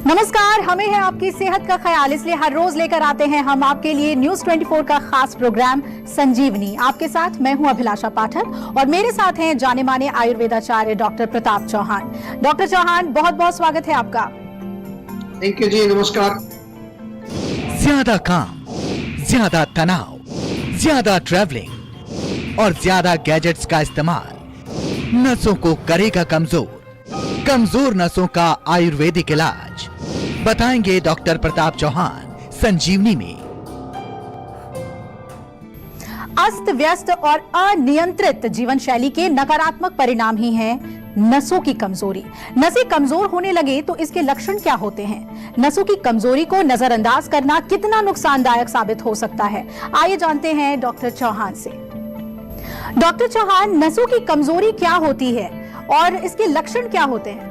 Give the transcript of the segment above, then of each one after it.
नमस्कार, हमें है आपकी सेहत का ख्याल, इसलिए हर रोज लेकर आते हैं हम आपके लिए न्यूज 24 का खास प्रोग्राम संजीवनी। आपके साथ मैं हूं अभिलाषा पाठक और मेरे साथ हैं जाने माने आयुर्वेदाचार्य डॉक्टर प्रताप चौहान। डॉक्टर चौहान, बहुत बहुत स्वागत है आपका। थैंक यू जी, नमस्कार। ज्यादा काम, ज्यादा तनाव, ज्यादा ट्रैवलिंग और ज्यादा गैजेट्स का इस्तेमाल नसों को करेगा कमजोर। कमजोर नसों का आयुर्वेदिक इलाज बताएंगे डॉक्टर प्रताप चौहान संजीवनी में। अस्त व्यस्त और अनियंत्रित जीवन शैली के नकारात्मक परिणाम ही हैं नसों की कमजोरी। नसें कमजोर होने लगे तो इसके लक्षण क्या होते हैं? नसों की कमजोरी को नजरअंदाज करना कितना नुकसानदायक साबित हो सकता है? आइए जानते हैं डॉक्टर चौहान से। डॉक्टर चौहान, नसों की कमजोरी क्या होती है और इसके लक्षण क्या होते हैं?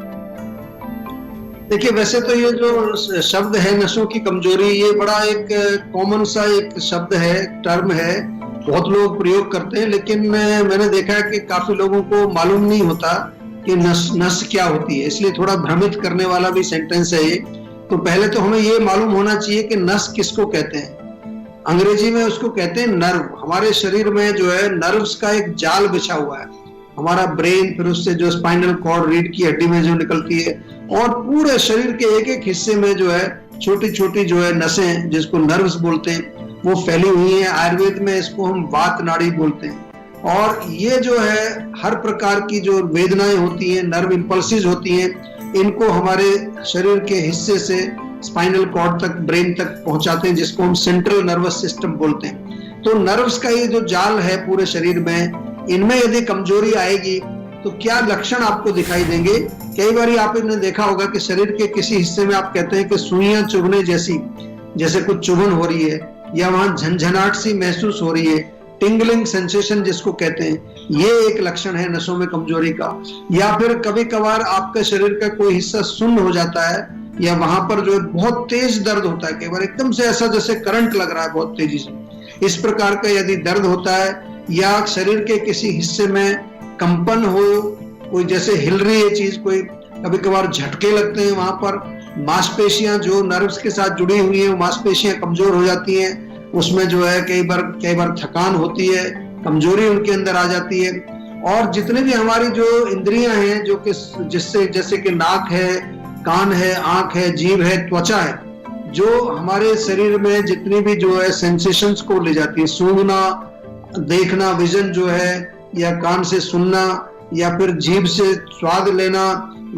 देखिए, वैसे तो ये जो शब्द है नसों की कमजोरी, ये बड़ा एक कॉमन सा एक शब्द है, टर्म है, बहुत लोग प्रयोग करते हैं, लेकिन मैंने देखा है कि काफी लोगों को मालूम नहीं होता कि नस क्या होती है, इसलिए थोड़ा भ्रमित करने वाला भी सेंटेंस है ये। तो पहले तो हमें ये मालूम होना चाहिए कि नस किसको कहते हैं। अंग्रेजी में उसको कहते हैं नर्व। हमारे शरीर में जो है नर्व्स का एक जाल बिछा हुआ है। हमारा ब्रेन, फिर उससे जो स्पाइनल कॉर्ड, रीढ़ की हड्डी में जो निकलती है, और पूरे शरीर के एक एक हिस्से में जो है छोटी छोटी जो है नसें, जिसको नर्व्स बोलते हैं, वो फैली हुई हैं। आयुर्वेद में इसको हम वात नाड़ी बोलते हैं। और ये जो है हर प्रकार की जो वेदनाएं होती हैं, नर्व इंपल्सेस होती हैं, इनको हमारे शरीर के हिस्से से स्पाइनल कॉर्ड तक, ब्रेन तक पहुंचाते हैं, जिसको हम सेंट्रल नर्वस सिस्टम बोलते हैं। तो नर्व्स का ये जो जाल है पूरे शरीर में, इनमें यदि कमजोरी आएगी तो क्या लक्षण आपको दिखाई देंगे? कई बार आपने देखा होगा कि शरीर के किसी हिस्से में आप कहते हैं कि सुइयां चुभने जैसी, जैसे कुछ चुभन हो रही है, या वहां झंझनाहट सी महसूस हो रही है, टिंगलिंग सेंसेशन जिसको कहते हैं, ये एक लक्षण है नसों में कमजोरी का। या फिर कभी कभार आपका शरीर का कोई हिस्सा सुन्न हो जाता है, या वहां पर जो है बहुत तेज दर्द होता है, कई बार एकदम से ऐसा जैसे करंट लग रहा है बहुत तेजी से। इस प्रकार का यदि दर्द होता है, या शरीर के किसी हिस्से में कंपन हो, कोई जैसे हिल रही है चीज, कोई कभी कभार झटके लगते हैं, वहां पर मांसपेशियां जो नर्व्स के साथ जुड़ी हुई हैं, वो मांसपेशियां कमजोर हो जाती हैं, उसमें जो है कई बार थकान होती है, कमजोरी उनके अंदर आ जाती है। और जितने भी हमारी जो इंद्रियां हैं, जो कि जिससे जैसे कि नाक है, कान है, आंख है, जीभ है, त्वचा है, जो हमारे शरीर में जितनी भी जो है सेंसेशंस को ले जाती है, सूंघना, देखना, विजन जो है, या कान से सुनना, या फिर जीभ से स्वाद लेना,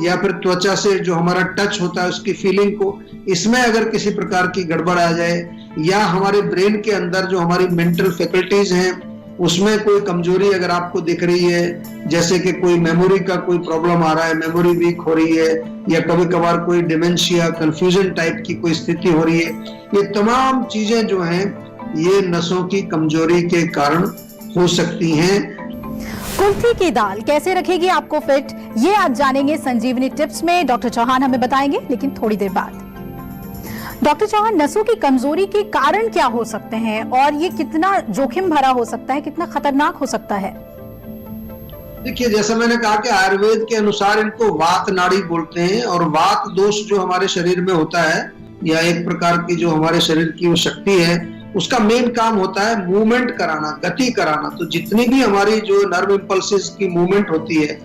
या फिर त्वचा से जो हमारा टच होता है उसकी फीलिंग को, इसमें अगर किसी प्रकार की गड़बड़ आ जाए, या हमारे ब्रेन के अंदर जो हमारी मेंटल फैकल्टीज हैं उसमें कोई कमजोरी अगर आपको दिख रही है, जैसे कि कोई मेमोरी का कोई प्रॉब्लम आ रहा है, मेमोरी वीक हो रही है, या कभी कभार कोई डिमेंशिया, कंफ्यूजन टाइप की कोई स्थिति हो रही है, ये तमाम चीजें जो हैं ये नसों की कमजोरी के कारण हो सकती हैं। कुल्थी की दाल कैसे रखेगी आपको फिट, ये आज जानेंगे संजीवनी टिप्स में। डॉक्टर चौहान हमें बताएंगे, लेकिन थोड़ी देर बाद। डॉक्टर चौहान, नसों की कमजोरी के कारण क्या हो सकते हैं और ये कितना जोखिम भरा हो सकता है, कितना खतरनाक हो सकता है? देखिए, जैसा मैंने कहा कि आयुर्वेद के अनुसार इनको वात नाड़ी बोलते हैं, और वात दोष जो हमारे शरीर में होता है, या एक प्रकार की जो हमारे शरीर की वो शक्ति है, उसका मेन काम होता है मूवमेंट कराना, गति कराना। तो जितनी भी हमारी जो नर्व इंपल्सेस की मूवमेंट होती है,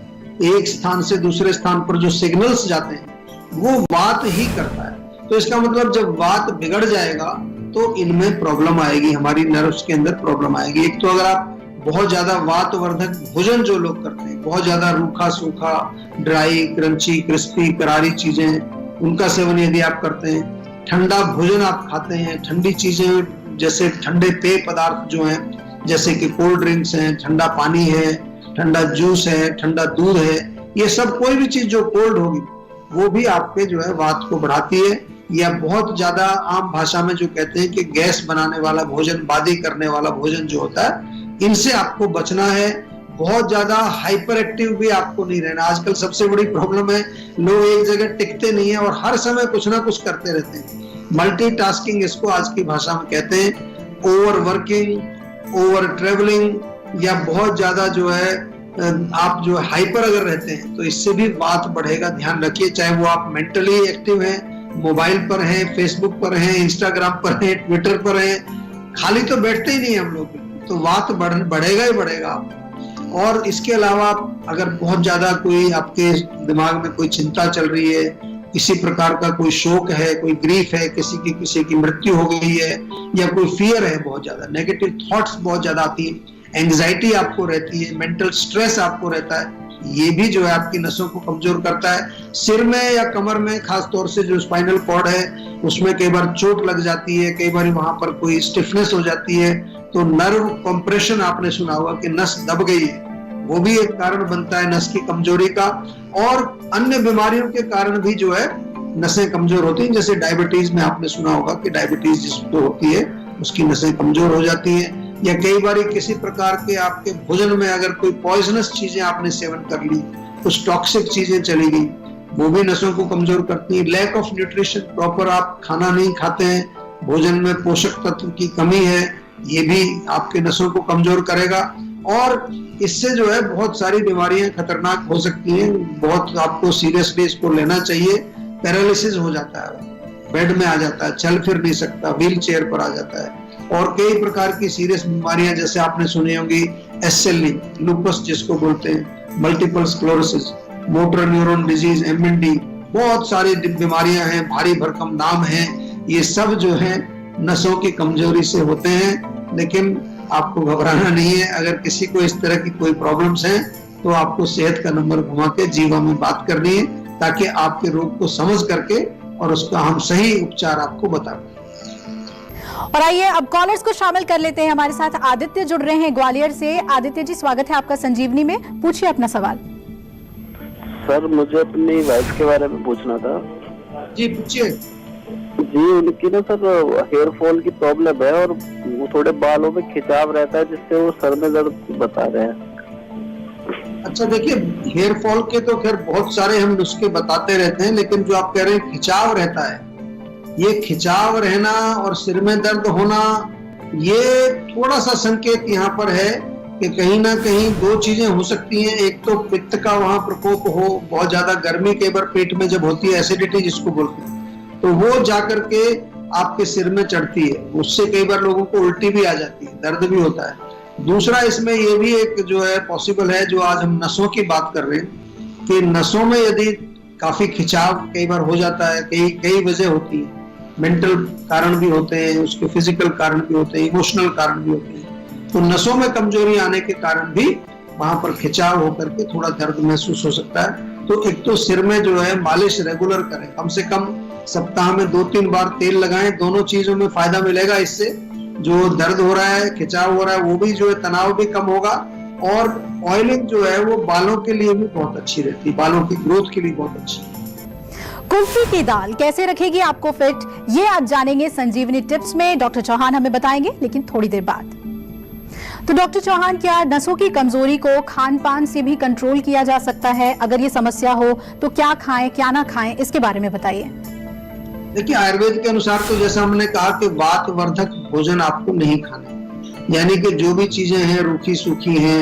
एक स्थान से दूसरे स्थान पर जो सिग्नल्स जाते हैं, वो वात ही करता है। तो इसका मतलब जब वात बिगड़ जाएगा तो इनमें प्रॉब्लम आएगी, हमारी नर्व्स के अंदर प्रॉब्लम आएगी। एक तो अगर आप बहुत ज्यादा वातवर्धक भोजन जो लोग करते हैं, बहुत ज्यादा रूखा सूखा, ड्राई, क्रंची, क्रिस्पी, करारी चीजें, उनका सेवन यदि आप करते हैं, ठंडा भोजन आप खाते हैं, ठंडी चीजें जैसे ठंडे पेय पदार्थ जो हैं, जैसे कि कोल्ड ड्रिंक्स हैं, ठंडा पानी है, ठंडा जूस है, ठंडा दूध है, ये सब कोई भी चीज जो कोल्ड होगी वो भी आपके जो है वात को बढ़ाती है। या बहुत ज्यादा आम भाषा में जो कहते हैं कि गैस बनाने वाला भोजन, बादी करने वाला भोजन जो होता है, इनसे आपको बचना है। बहुत ज्यादा हाइपर एक्टिव भी आपको नहीं रहना। आजकल सबसे बड़ी प्रॉब्लम है, लोग एक जगह टिकते नहीं है और हर समय कुछ ना कुछ करते रहते हैं। मल्टीटास्किंग इसको आज की भाषा में कहते हैं। ओवर वर्किंग, ओवर ट्रेवलिंग, या बहुत ज्यादा जो है आप जो हाइपर अगर रहते हैं तो इससे भी बात बढ़ेगा। ध्यान रखिए, चाहे वो आप मेंटली एक्टिव हैं मोबाइल पर हैं, फेसबुक पर हैं, इंस्टाग्राम पर हैं, ट्विटर पर हैं, खाली तो बैठते ही नहीं हम लोग, तो वात बढ़ेगा ही बढ़ेगा। और इसके अलावा अगर बहुत ज्यादा कोई आपके दिमाग में कोई चिंता चल रही है, किसी प्रकार का कोई शोक है, कोई ग्रीफ है, किसी की मृत्यु हो गई है, या कोई फियर है, बहुत ज्यादा नेगेटिव थॉट्स बहुत ज्यादा आती है, एंग्जाइटी आपको रहती है, मेंटल स्ट्रेस आपको रहता है, ये भी जो है आपकी नसों को कमजोर करता है। सिर में या कमर में खास तौर से जो स्पाइनल कॉर्ड है उसमें कई बार चोट लग जाती है, कई बार वहां पर कोई स्टिफनेस हो जाती है, तो नर्व कंप्रेशन आपने सुना होगा कि नस दब गई है, वो भी एक कारण बनता है नस की कमजोरी का। और अन्य बीमारियों के कारण भी जो है नसें कमजोर होती हैं, जैसे डायबिटीज में आपने सुना होगा कि डायबिटीज जिसको होती है उसकी नसें कमजोर हो जाती हैं, या कई बार किसी प्रकार के आपके भोजन में अगर कोई पॉइजनस चीजें आपने सेवन कर ली, कुछ टॉक्सिक चीजें चली गई, वो भी नसों को कमजोर करती है। लैक ऑफ न्यूट्रिशन, प्रॉपर आप खाना नहीं खाते हैं, भोजन में पोषक तत्व की कमी है, ये भी आपके नसों को कमजोर करेगा। और इससे जो है बहुत सारी बीमारियां खतरनाक हो सकती हैं, बहुत आपको सीरियसली इसको लेना चाहिए। पैरालिसिस हो जाता है, बेड में आ जाता है, चल फिर नहीं सकता, व्हील चेयर पर आ जाता है, और कई प्रकार की सीरियस बीमारियां जैसे आपने सुनी होंगी SLE, लूपस जिसको बोलते हैं, multiple sclerosis, motor neuron disease, MND, बहुत सारी बीमारियां हैं, भारी भरकम नाम हैं, ये सब जो है नसों की कमजोरी से होते हैं। लेकिन आपको घबराना नहीं है, अगर किसी को इस तरह की कोई प्रॉब्लम्स हैं तो आपको सेहत का नंबर घुमा के जीवा में बात करनी है, ताकि आपके रोग को समझ करके और उसका हम सही उपचार आपको बता दें। और आइए अब कॉलर्स को शामिल कर लेते हैं। हमारे साथ आदित्य जुड़ रहे हैं ग्वालियर से। आदित्य जी, स्वागत है आपका संजीवनी में, पूछिए अपना सवाल। सर, मुझे अपनी वाइफ के बारे में पूछना था। जी पूछिए। जी, उनकी ना सर हेयर फॉल की प्रॉब्लम है, और वो थोड़े बालों में खिंचाव रहता है, जिससे वो सर में दर्द बता रहे हैं। अच्छा देखिए, हेयर फॉल के तो खैर बहुत सारे हम नुस्खे बताते रहते हैं, लेकिन जो आप कह रहे हैं खिंचाव रहता है, ये खिंचाव रहना और सिर में दर्द होना, ये थोड़ा सा संकेत यहाँ पर है कि कहीं ना कहीं दो चीजें हो सकती हैं। एक तो पित्त का वहां प्रकोप हो, बहुत ज्यादा गर्मी कई बार पेट में जब होती है, एसिडिटी जिसको बोलते हैं, तो वो जाकर के आपके सिर में चढ़ती है, उससे कई बार लोगों को उल्टी भी आ जाती है, दर्द भी होता है। दूसरा इसमें ये भी एक जो है पॉसिबल है, जो आज हम नसों की बात कर रहे हैं, कि नसों में यदि काफी खिंचाव कई बार हो जाता है, कई वजह होती है, मेंटल कारण भी होते हैं, उसके फिजिकल कारण भी होते हैं, इमोशनल कारण भी होते हैं, तो नसों में कमजोरी आने के कारण भी वहां पर खिंचाव होकर के थोड़ा दर्द महसूस हो सकता है। तो एक तो सिर में जो है मालिश रेगुलर करें, कम से कम सप्ताह में 2-3 बार तेल लगाएं, दोनों चीजों में फायदा मिलेगा। इससे जो दर्द हो रहा है, खिंचाव हो रहा है, वो भी जो है तनाव भी कम होगा, और ऑयलिंग जो है वो बालों के लिए भी बहुत अच्छी रहती है, बालों की ग्रोथ के लिए बहुत अच्छी है। कुल्फी की दाल कैसे रखेगी आपको फिट, ये आज जानेंगे संजीवनी टिप्स में। डॉक्टर चौहान हमें बताएंगे, लेकिन थोड़ी देर बाद। तो डॉक्टर चौहान, क्या नसों की कमजोरी को खान पान से भी कंट्रोल किया जा सकता है? अगर ये समस्या हो तो क्या खाएं, क्या ना खाएं, इसके बारे में बताइए। देखिए, आयुर्वेद के अनुसार तो जैसा हमने कहा कि वात वर्धक भोजन आपको नहीं खाना, यानी कि जो भी चीजें हैं रूखी सूखी हैं,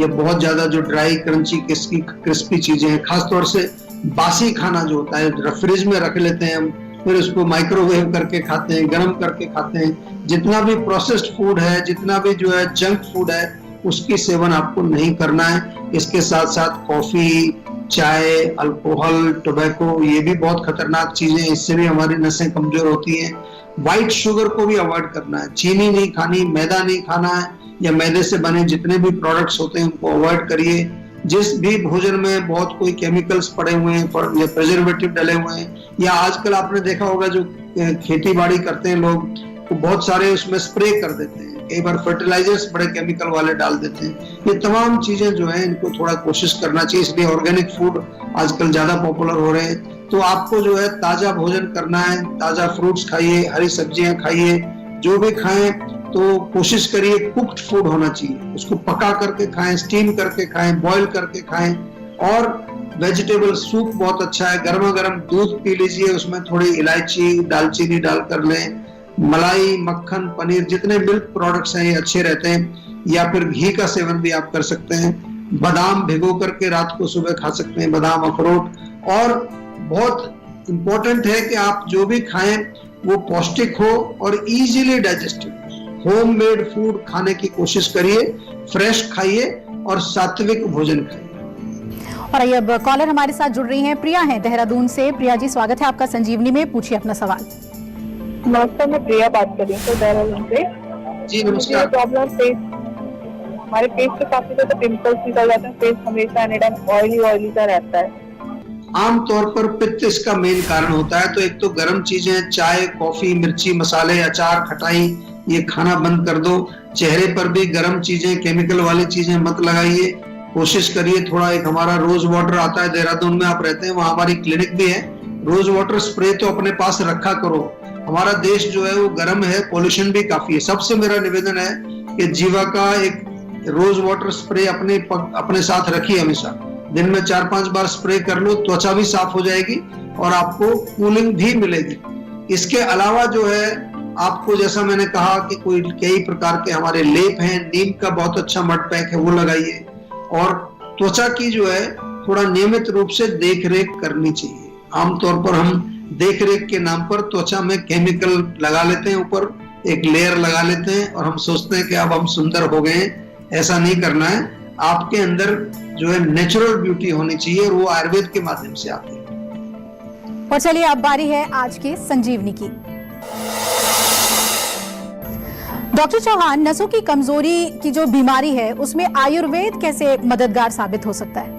या बहुत ज्यादा जो ड्राई क्रंची क्रिस्पी चीजें हैं, खासतौर से बासी खाना जो होता है फ्रिज में रख लेते हैं हम, फिर उसको माइक्रोवेव करके खाते हैं, गर्म करके खाते हैं। जितना भी प्रोसेस्ड फूड है, जितना भी जो है जंक फूड है, उसकी सेवन आपको नहीं करना है। इसके साथ साथ कॉफी, चाय, अल्कोहल, टोबैको, ये भी बहुत खतरनाक चीजें, इससे भी हमारी नसें कमजोर होती हैं। व्हाइट शुगर को भी अवॉइड करना है, चीनी नहीं खानी, मैदा नहीं खाना है, या मैदे से बने जितने भी प्रोडक्ट्स होते हैं उनको अवॉइड करिए। जिस भी भोजन में बहुत कोई केमिकल्स पड़े हुए हैं या प्रिजर्वेटिव डले हुए हैं, या आजकल आपने देखा होगा जो खेती बाड़ी करते हैं लोग, तो बहुत सारे उसमें स्प्रे कर देते हैं, कई बार फर्टिलाइजर्स बड़े केमिकल वाले डाल देते हैं। ये तमाम चीजें जो है इनको थोड़ा कोशिश करना चाहिए, इसलिए ऑर्गेनिक फूड आजकल ज्यादा पॉपुलर हो रहे हैं। तो आपको जो है ताजा भोजन करना है, ताजा फ्रूट्स खाइए, हरी सब्जियां खाइए, जो भी खाएं तो कोशिश करिए कुक्ड फूड होना चाहिए, उसको पका करके खाएं, स्टीम करके खाएं, बॉईल करके खाएं। और वेजिटेबल सूप बहुत अच्छा है, गर्मा गर्म दूध पी लीजिए, उसमें थोड़ी इलायची, दालचीनी डाल कर लें। मलाई, मक्खन, पनीर, जितने मिल्क प्रोडक्ट्स हैं ये अच्छे रहते हैं, या फिर घी का सेवन भी आप कर सकते हैं। बादाम भिगो करके रात को सुबह खा सकते हैं, बादाम, अखरोट। और बहुत इम्पोर्टेंट है कि आप जो भी खाएं वो पौष्टिक हो और इजीली डाइजेस्टेड। होममेड फूड खाने की कोशिश करिए, फ्रेश खाइए और सात्विक भोजन खाइए। और आइए अब कॉलर हमारे साथ जुड़ रही हैं, प्रिया हैं देहरादून से। प्रिया जी, स्वागत है आपका संजीवनी में, पूछिए अपना सवाल। नमस्कार, मैं प्रिया बात कर रही हूँ देहरादून से। जी नमस्कार। प्रॉब्लम फेस, हमारे फेस पे काफी ज्यादा पिंपल्स निकल जाते हैं, फेस हमेशा एनीटाइम ऑयली सा रहता है। आमतौर पर पित्त इसका मेन कारण होता है। तो एक तो गर्म चीजें, चाय, कॉफी, मिर्ची, मसाले, अचार, खटाई, ये खाना बंद कर दो। चेहरे पर भी गर्म चीजें, केमिकल वाली चीजें मत लगाइए। कोशिश करिए थोड़ा, एक हमारा रोज वाटर आता है, देहरादून में आप रहते हैं, वहाँ हमारी क्लिनिक भी है। रोज वाटर स्प्रे तो अपने पास रखा करो। हमारा देश जो है वो गर्म है, पोल्यूशन भी काफी है। सबसे मेरा निवेदन है कि जीवा का एक रोज वाटर स्प्रे अपने साथ रखिए हमेशा। दिन में 4-5 बार स्प्रे कर लो, त्वचा भी साफ हो जाएगी और आपको कूलिंग भी मिलेगी। इसके अलावा जो है आपको, जैसा मैंने कहा कि कई प्रकार के हमारे लेप हैं, नीम का बहुत अच्छा मड पैक है, वो लगाइए। और त्वचा की जो है थोड़ा नियमित रूप से देख रेख करनी चाहिए। आमतौर पर हम देख रेख के नाम पर त्वचा में केमिकल लगा लेते हैं, ऊपर एक लेयर लगा लेते हैं और हम सोचते हैं कि अब हम सुंदर हो गए हैं। ऐसा नहीं करना है। आपके अंदर जो है नेचुरल ब्यूटी होनी चाहिए और वो आयुर्वेद के माध्यम से आती है। और चलिए अब बारी है आज के संजीवनी की। डॉक्टर चौहान, नसों की कमजोरी की जो बीमारी है उसमें आयुर्वेद कैसे मददगार साबित हो सकता है?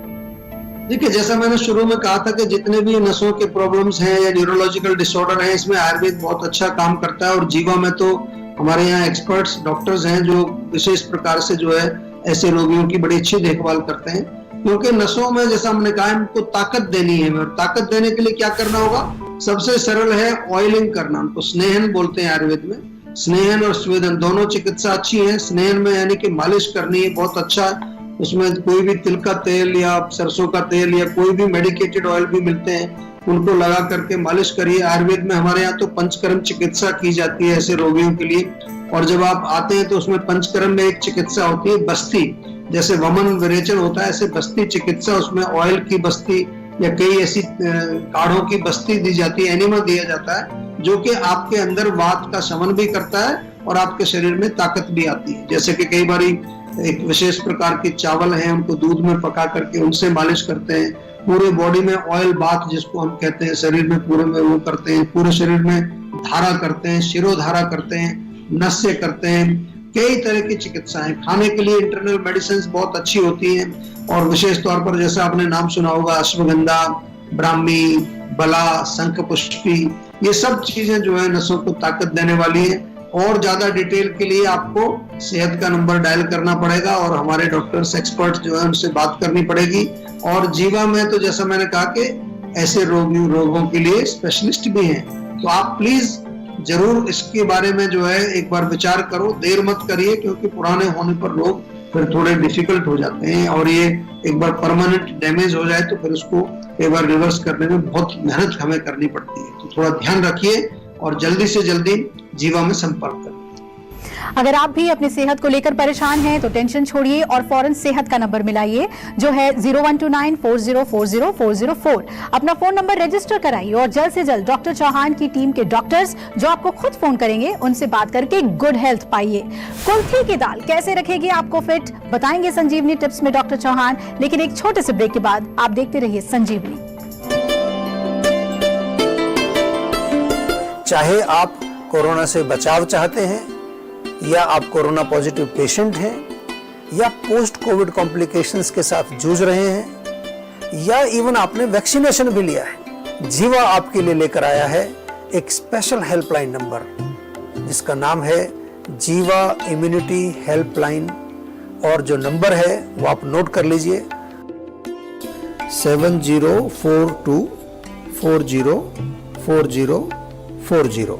देखिए, जैसा मैंने शुरू में कहा था कि जितने भी नसों के प्रॉब्लम्स हैं या न्यूरोलॉजिकल डिसऑर्डर हैं, इसमें आयुर्वेद बहुत अच्छा काम करता है। और जीवा में तो हमारे यहाँ एक्सपर्ट्स डॉक्टर्स हैं जो विशेष प्रकार से जो है ऐसे रोगियों की बड़ी अच्छी देखभाल करते हैं। क्योंकि नसों में, जैसा हमने कहा, इनको ताकत देनी है। और ताकत देने के लिए क्या करना होगा? सबसे सरल है ऑयलिंग करना। उनको स्नेहन बोलते हैं आयुर्वेद में। स्नेहन और स्वेदन दोनों चिकित्सा अच्छी है। स्नेहन में यानी कि मालिश करनी है, बहुत अच्छा। उसमें कोई भी तिल का तेल या सरसों का तेल या कोई भी मेडिकेटेड ऑयल भी मिलते हैं, उनको लगा करके मालिश करिए। आयुर्वेद में हमारे यहाँ तो पंचकर्म चिकित्सा की जाती है ऐसे रोगियों के लिए। और जब आप आते हैं तो उसमें पंचकर्म में एक चिकित्सा होती है बस्ती, जैसे वमन विरेचन होता है, ऐसे बस्ती चिकित्सा। उसमें ऑयल की बस्ती या कई ऐसी काढ़ों की बस्ती दी जाती है, एनिमा दिया जाता है, जो कि आपके अंदर वात का शमन भी करता है और आपके शरीर में ताकत भी आती है। जैसे कि कई बारी एक विशेष प्रकार के चावल हैं, उनको दूध में पका करके उनसे मालिश करते हैं। पूरे बॉडी में ऑयल बाथ जिसको हम कहते हैं, शरीर में पूरे में वो करते हैं। पूरे शरीर में धारा करते हैं, शिरोधारा करते हैं, नस्य करते हैं। कई तरह की चिकित्साएं। खाने के लिए इंटरनल मेडिसिन बहुत अच्छी होती हैं। और विशेष तौर पर जैसा आपने नाम सुना होगा, अश्वगंधा, ब्राह्मी, बला, शंख पुष्पी, ये सब चीजें जो है नसों को ताकत देने वाली है। और ज्यादा डिटेल के लिए आपको सेहत का नंबर डायल करना पड़ेगा और हमारे डॉक्टर्स एक्सपर्ट जो है उनसे बात करनी पड़ेगी। और जीवा में तो जैसा मैंने कहा कि ऐसे रोगों के लिए स्पेशलिस्ट भी हैं। तो आप प्लीज जरूर इसके बारे में जो है एक बार विचार करो, देर मत करिए, क्योंकि पुराने होने पर रोग फिर थोड़े डिफिकल्ट हो जाते हैं। और ये एक बार परमानेंट डैमेज हो जाए तो फिर उसको एक बार रिवर्स करने में बहुत मेहनत हमें करनी पड़ती है। तो थोड़ा ध्यान रखिए और जल्दी से जल्दी जीवा में संपर्क करें। अगर आप भी अपनी सेहत को लेकर परेशान हैं तो टेंशन छोड़िए और फौरन सेहत का नंबर मिलाइए, जो है 0129404004। अपना फोन नंबर रजिस्टर कराइए और जल्द से जल्द डॉक्टर चौहान की टीम के डॉक्टर्स जो आपको खुद फोन करेंगे, उनसे बात करके गुड हेल्थ पाइए। कुल्थी की दाल कैसे रखेगी आपको फिट, बताएंगे संजीवनी टिप्स में डॉक्टर चौहान। लेकिन एक छोटे से ब्रेक के बाद आप देखते रहिए संजीवनी। चाहे आप कोरोना से बचाव चाहते हैं या आप कोरोना पॉजिटिव पेशेंट हैं या पोस्ट कोविड कॉम्प्लिकेशंस के साथ जूझ रहे हैं या इवन आपने वैक्सीनेशन भी लिया है, जीवा आपके लिए लेकर आया है एक स्पेशल हेल्पलाइन नंबर जिसका नाम है जीवा इम्यूनिटी हेल्पलाइन। और जो नंबर है वो आप नोट कर लीजिए, 7042404040।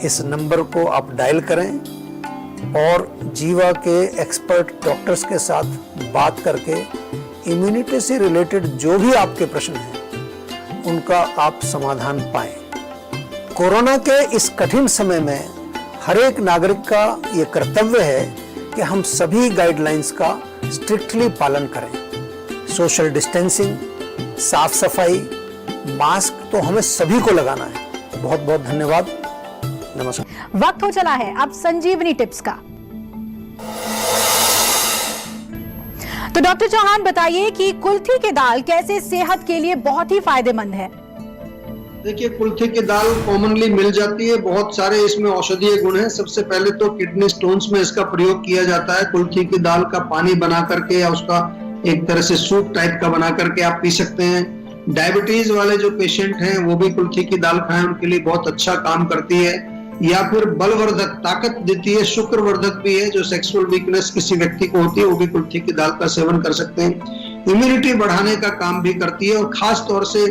इस नंबर को आप डायल करें और जीवा के एक्सपर्ट डॉक्टर्स के साथ बात करके इम्यूनिटी से रिलेटेड जो भी आपके प्रश्न हैं उनका आप समाधान पाएं। कोरोना के इस कठिन समय में हर एक नागरिक का ये कर्तव्य है कि हम सभी गाइडलाइंस का स्ट्रिक्टली पालन करें। सोशल डिस्टेंसिंग, साफ सफाई, मास्क तो हमें सभी को लगाना है। बहुत बहुत धन्यवाद। नमस्कार। वक्त हो चला है अब संजीवनी टिप्स का। तो डॉक्टर चौहान बताइए कि कुल्थी की दाल कैसे सेहत के लिए बहुत ही फायदेमंद है। देखिए, कुल्थी की दाल कॉमनली मिल जाती है, बहुत सारे इसमें औषधीय गुण हैं। सबसे पहले तो किडनी स्टोन्स में इसका प्रयोग किया जाता है। कुल्थी की दाल का पानी बना करके या उसका एक तरह से सूप टाइप का बना करके आप पी सकते हैं। डायबिटीज वाले जो पेशेंट हैं वो भी कुल्थी की दाल खाएं, उनके लिए बहुत अच्छा काम करती है। या फिर बलवर्धक, ताकत देती है, शुक्रवर्धक भी है। जो सेक्सुअल वीकनेस किसी व्यक्ति को होती है वो भी कुल्थी की दाल का सेवन कर सकते हैं। इम्यूनिटी बढ़ाने का काम भी करती है, और खास तौर से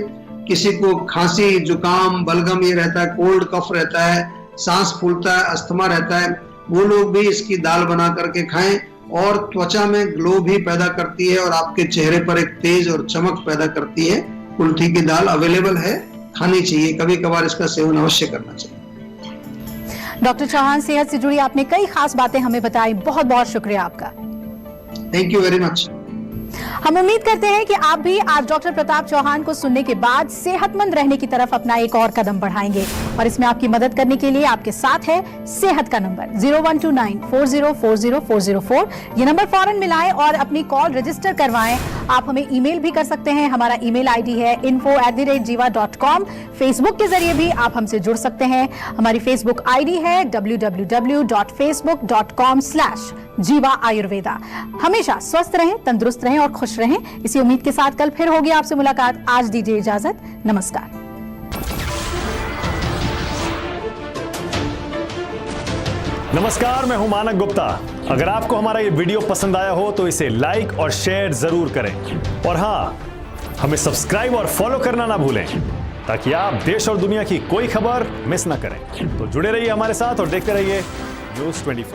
किसी को खांसी, जुकाम, बलगम ये रहता है, कोल्ड कफ रहता है, सांस फूलता है, अस्थमा रहता है, वो लोग भी इसकी दाल बना करके खाएं। और त्वचा में ग्लो भी पैदा करती है और आपके चेहरे पर एक तेज और चमक पैदा करती है। कुल्थी की दाल अवेलेबल है, खानी चाहिए, कभी कभार इसका सेवन अवश्य करना चाहिए। डॉक्टर चौहान, सेहत से जुड़ी आपने कई खास बातें हमें बताई, बहुत बहुत शुक्रिया आपका। Thank you very much. हम उम्मीद करते हैं कि आप भी आज डॉक्टर प्रताप चौहान को सुनने के बाद सेहतमंद रहने की तरफ अपना एक और कदम बढ़ाएंगे, और इसमें आपकी मदद करने के लिए आपके साथ है सेहत का नंबर 0129404004। ये नंबर फौरन मिलाएं और अपनी कॉल रजिस्टर करवाएं। आप हमें ईमेल भी कर सकते हैं, हमारा ईमेल आईडी है info@jiva.com। फेसबुक के जरिए भी आप हमसे जुड़ सकते हैं, हमारी फेसबुक आईडी है www.facebook.com/jiva ayurveda। हमेशा स्वस्थ रहें, तंदुरुस्त रहें और खुश रहें, इसी उम्मीद के साथ कल फिर होगी आपसे मुलाकात। आज दीजिए इजाजत, नमस्कार। नमस्कार, मैं हूं मानक गुप्ता। अगर आपको हमारा ये वीडियो पसंद आया हो तो इसे लाइक और शेयर जरूर करें, और हां, हमें सब्सक्राइब और फॉलो करना ना भूलें, ताकि आप देश और दुनिया की कोई खबर मिस ना करें। तो जुड़े रहिए हमारे साथ और देखते रहिए News 24।